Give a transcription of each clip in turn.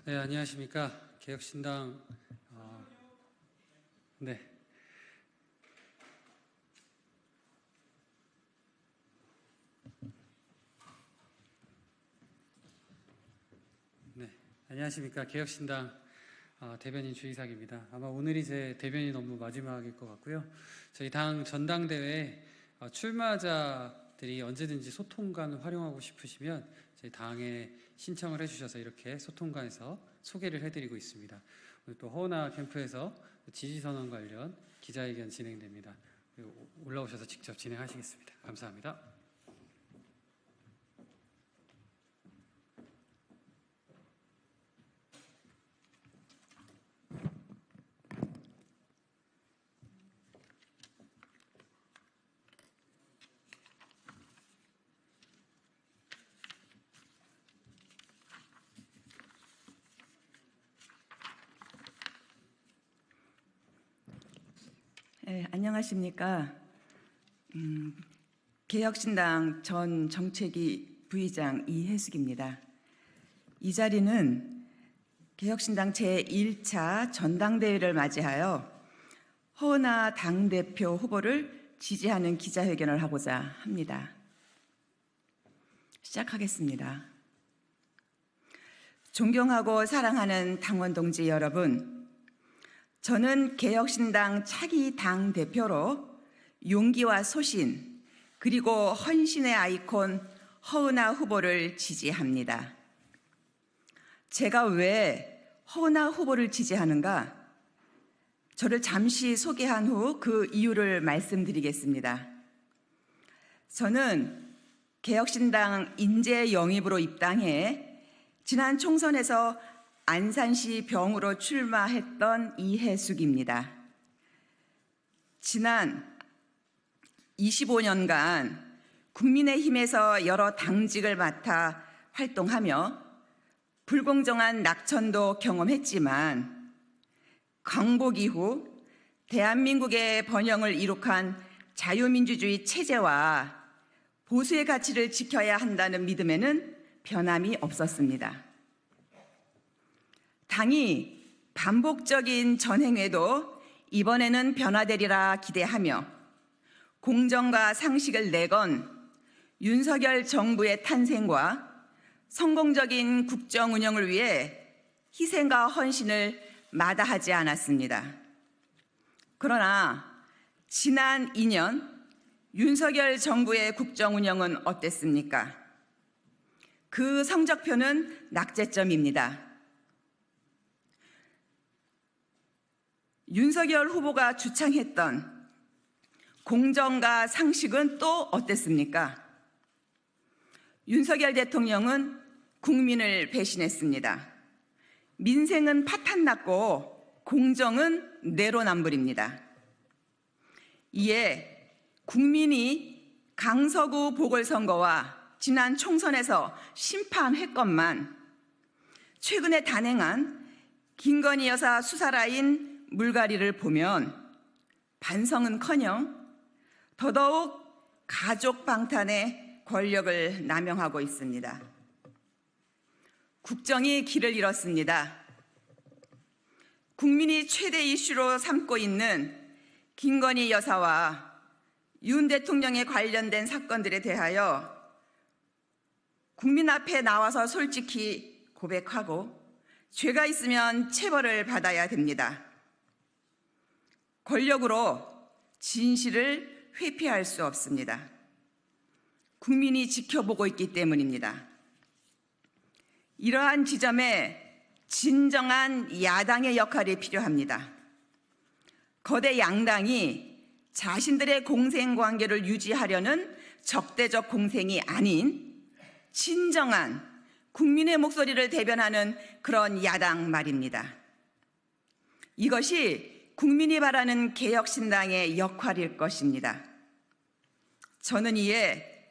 네, 안녕하십니까. 개혁신당 네. 네, 안녕하십니까. 개혁신당 대변인 주이삭입니다. 아마 오늘이 제 대변인 업무 마지막일 것 같고요. 저희 당 전당대회 출마자들이 언제든지 소통관을 활용하고 싶으시면 저희 당에 신청을 해주셔서 이렇게 소통관에서 소개를 해드리고 있습니다. 오늘 또 허은하 캠프에서 지지선언 관련 기자회견 진행됩니다. 올라오셔서 직접 진행하시겠습니다. 감사합니다. 네, 안녕하십니까. 개혁신당 전 정책위 부의장 이혜숙입니다. 이 자리는 개혁신당 제1차 전당대회를 맞이하여 허은하 당대표 후보를 지지하는 기자회견을 하고자 합니다. 시작하겠습니다. 존경하고 사랑하는 당원 동지 여러분, 저는 개혁신당 차기 당대표로 용기와 소신 그리고 헌신의 아이콘 허은하 후보를 지지합니다. 제가 왜 허은하 후보를 지지하는가? 저를 잠시 소개한 후 그 이유를 말씀드리겠습니다. 저는 개혁신당 인재 영입으로 입당해 지난 총선에서 안산시 병으로 출마했던 이혜숙입니다. 지난 25년간 국민의힘에서 여러 당직을 맡아 활동하며 불공정한 낙천도 경험했지만 광복 이후 대한민국의 번영을 이룩한 자유민주주의 체제와 보수의 가치를 지켜야 한다는 믿음에는 변함이 없었습니다. 당이 반복적인 전행에도 이번에는 변화되리라 기대하며 공정과 상식을 내건 윤석열 정부의 탄생과 성공적인 국정 운영을 위해 희생과 헌신을 마다하지 않았습니다. 그러나 지난 2년 윤석열 정부의 국정 운영은 어땠습니까? 그 성적표는 낙제점입니다. 윤석열 후보가 주창했던 공정과 상식은 또 어땠습니까? 윤석열 대통령은 국민을 배신했습니다. 민생은 파탄났고 공정은 내로남불입니다. 이에 국민이 강서구 보궐선거와 지난 총선에서 심판했건만 최근에 단행한 김건희 여사 수사라인 물갈이를 보면 반성은커녕 더더욱 가족 방탄의 권력을 남용하고 있습니다. 국정이 길을 잃었습니다. 국민이 최대 이슈로 삼고 있는 김건희 여사와 윤 대통령에 관련된 사건들에 대하여 국민 앞에 나와서 솔직히 고백하고 죄가 있으면 체벌을 받아야 됩니다. 권력으로 진실을 회피할 수 없습니다. 국민이 지켜보고 있기 때문입니다. 이러한 지점에 진정한 야당의 역할이 필요합니다. 거대 양당이 자신들의 공생관계를 유지하려는 적대적 공생이 아닌 진정한 국민의 목소리를 대변하는 그런 야당 말입니다. 이것이 국민이 바라는 개혁신당의 역할일 것입니다. 저는 이에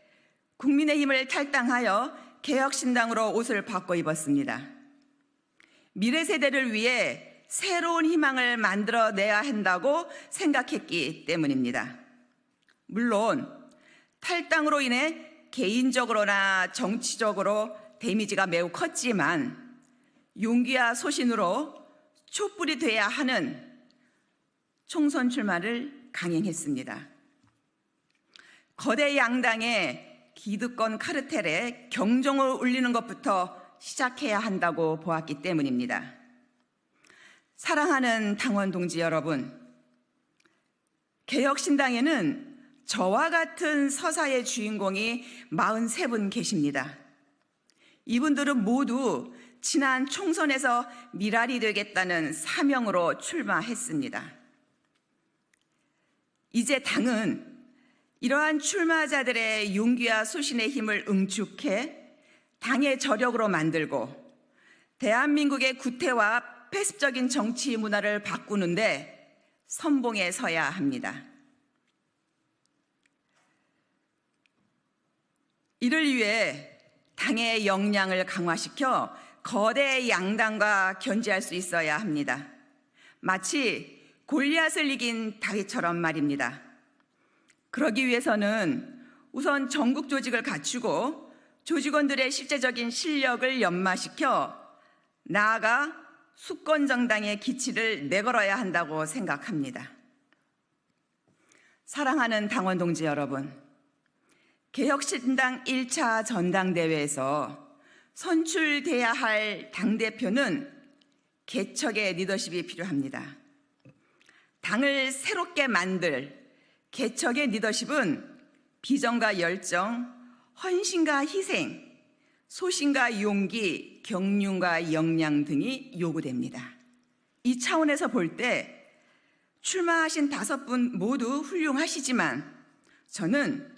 국민의힘을 탈당하여 개혁신당으로 옷을 바꿔 입었습니다. 미래 세대를 위해 새로운 희망을 만들어내야 한다고 생각했기 때문입니다. 물론 탈당으로 인해 개인적으로나 정치적으로 데미지가 매우 컸지만 용기와 소신으로 촛불이 돼야 하는 총선 출마를 강행했습니다. 거대 양당의 기득권 카르텔에 경종을 울리는 것부터 시작해야 한다고 보았기 때문입니다. 사랑하는 당원 동지 여러분, 개혁신당에는 저와 같은 서사의 주인공이 43분 계십니다. 이분들은 모두 지난 총선에서 미랄이 되겠다는 사명으로 출마했습니다. 이제 당은 이러한 출마자들의 용기와 소신의 힘을 응축해 당의 저력으로 만들고 대한민국의 구태와 폐습적인 정치 문화를 바꾸는데 선봉에 서야 합니다. 이를 위해 당의 역량을 강화시켜 거대 양당과 견제할 수 있어야 합니다. 마치 골리앗을 이긴 다윗처럼 말입니다. 그러기 위해서는 우선 전국 조직을 갖추고 조직원들의 실제적인 실력을 연마시켜 나아가 수권정당의 기치를 내걸어야 한다고 생각합니다. 사랑하는 당원 동지 여러분, 개혁신당 1차 전당대회에서 선출돼야 할 당대표는 개척의 리더십이 필요합니다. 당을 새롭게 만들 개척의 리더십은 비전과 열정, 헌신과 희생, 소신과 용기, 경륜과 역량 등이 요구됩니다. 이 차원에서 볼 때 출마하신 5분 모두 훌륭하시지만 저는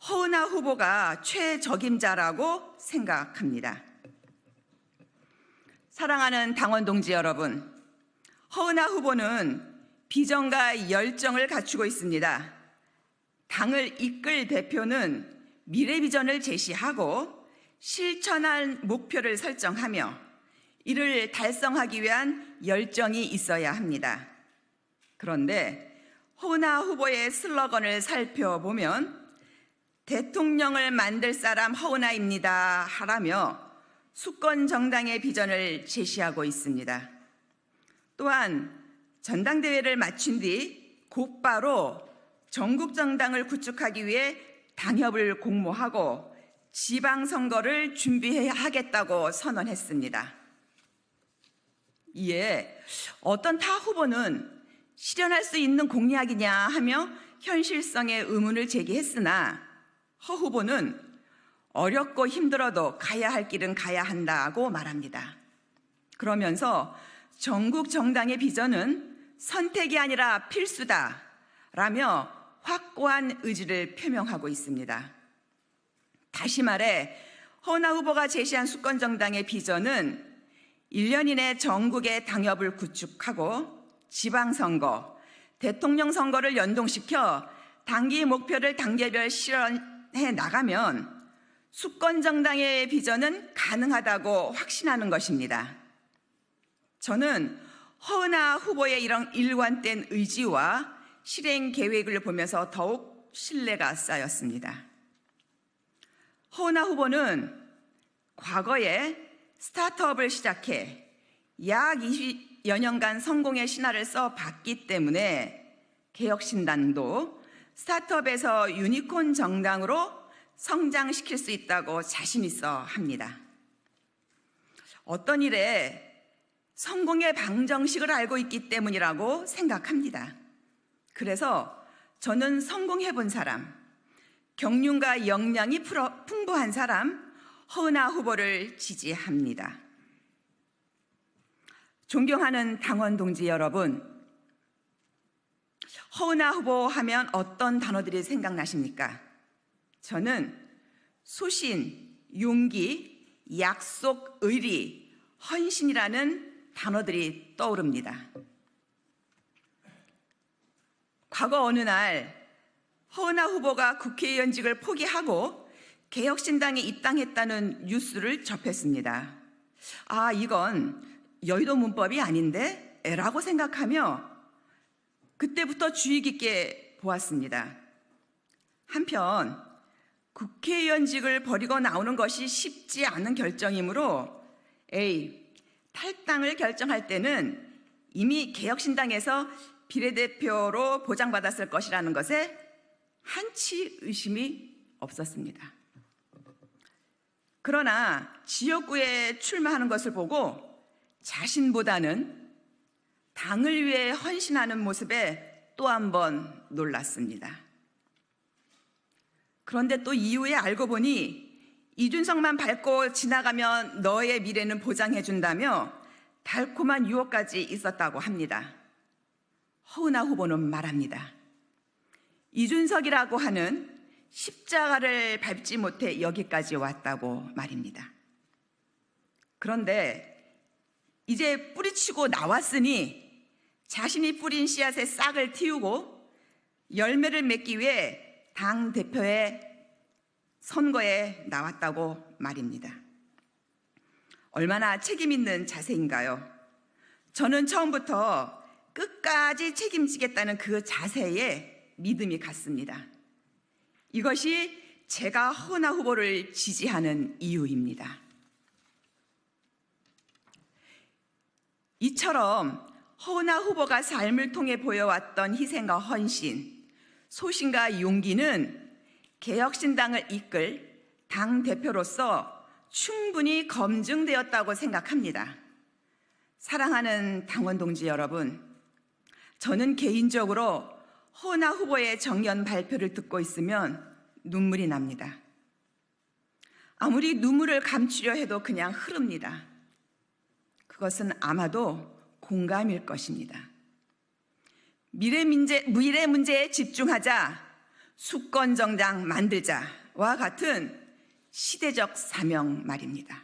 허은하 후보가 최적임자라고 생각합니다. 사랑하는 당원 동지 여러분, 허은하 후보는 비전과 열정을 갖추고 있습니다. 당을 이끌 대표는 미래 비전을 제시하고 실천할 목표를 설정하며 이를 달성하기 위한 열정이 있어야 합니다. 그런데 허은하 후보의 슬로건을 살펴보면 대통령을 만들 사람 허은하입니다 하라며 수권 정당의 비전을 제시하고 있습니다. 또한 전당대회를 마친 뒤 곧바로 전국 정당을 구축하기 위해 당협을 공모하고 지방선거를 준비해야 하겠다고 선언했습니다. 이에 어떤 타 후보는 실현할 수 있는 공약이냐 하며 현실성의 의문을 제기했으나 허 후보는 어렵고 힘들어도 가야 할 길은 가야 한다고 말합니다. 그러면서 전국 정당의 비전은 선택이 아니라 필수다라며 확고한 의지를 표명하고 있습니다. 다시 말해 허은하 후보가 제시한 수권정당의 비전은 1년 이내 전국의 당협을 구축하고 지방선거, 대통령 선거를 연동시켜 단기 목표를 단계별 실현해 나가면 수권정당의 비전은 가능하다고 확신하는 것입니다. 저는 허은하 후보의 이런 일관된 의지와 실행 계획을 보면서 더욱 신뢰가 쌓였습니다. 허은하 후보는 과거에 스타트업을 시작해 약 20여 년간 성공의 신화를 써봤기 때문에 개혁신당도 스타트업에서 유니콘 정당으로 성장시킬 수 있다고 자신 있어 합니다. 어떤 일에 성공의 방정식을 알고 있기 때문이라고 생각합니다. 그래서 저는 성공해본 사람, 경륜과 역량이 풍부한 사람, 허은하 후보를 지지합니다. 존경하는 당원 동지 여러분, 허은하 후보 하면 어떤 단어들이 생각나십니까? 저는 소신, 용기, 약속, 의리, 헌신이라는 단어들이 떠오릅니다. 과거 어느 날 허은하 후보가 국회의원직을 포기하고 개혁신당에 입당했다는 뉴스를 접했습니다. 아, 이건 여의도 문법이 아닌데? 라고 생각하며 그때부터 주의 깊게 보았습니다. 한편 국회의원직을 버리고 나오는 것이 쉽지 않은 결정이므로 탈당을 결정할 때는 이미 개혁신당에서 비례대표로 보장받았을 것이라는 것에 한치 의심이 없었습니다. 그러나 지역구에 출마하는 것을 보고 자신보다는 당을 위해 헌신하는 모습에 또 한 번 놀랐습니다. 그런데 또 이후에 알고 보니 이준석만 밟고 지나가면 너의 미래는 보장해준다며 달콤한 유혹까지 있었다고 합니다. 허은하 후보는 말합니다. 이준석이라고 하는 십자가를 밟지 못해 여기까지 왔다고 말입니다. 그런데 이제 뿌리치고 나왔으니 자신이 뿌린 씨앗의 싹을 틔우고 열매를 맺기 위해 당 대표의 선거에 나왔다고 말입니다. 얼마나 책임 있는 자세인가요? 저는 처음부터 끝까지 책임지겠다는 그 자세에 믿음이 갔습니다. 이것이 제가 허은하 후보를 지지하는 이유입니다. 이처럼 허은하 후보가 삶을 통해 보여왔던 희생과 헌신, 소신과 용기는 개혁신당을 이끌 당대표로서 충분히 검증되었다고 생각합니다. 사랑하는 당원 동지 여러분, 저는 개인적으로 허은하 후보의 정연 발표를 듣고 있으면 눈물이 납니다. 아무리 눈물을 감추려 해도 그냥 흐릅니다. 그것은 아마도 공감일 것입니다. 미래 문제에 집중하자, 수권정당 만들자와 같은 시대적 사명 말입니다.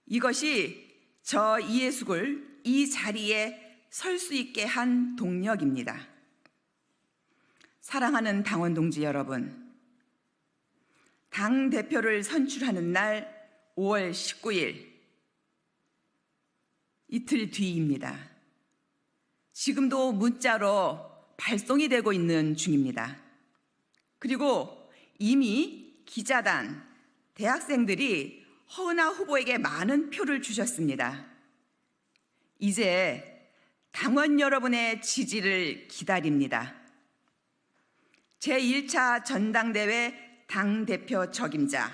이것이 저 이해숙을 이 자리에 설 수 있게 한 동력입니다. 사랑하는 당원 동지 여러분, 당대표를 선출하는 날 5월 19일 이틀 뒤입니다. 지금도 문자로 발송이 되고 있는 중입니다. 그리고 이미 기자단, 대학생들이 허은하 후보에게 많은 표를 주셨습니다. 이제 당원 여러분의 지지를 기다립니다. 제1차 전당대회 당대표 적임자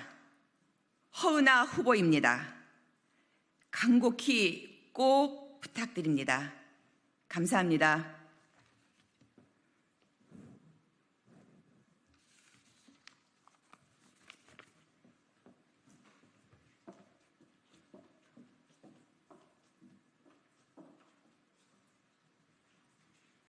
허은하 후보입니다. 간곡히 꼭 부탁드립니다. 감사합니다.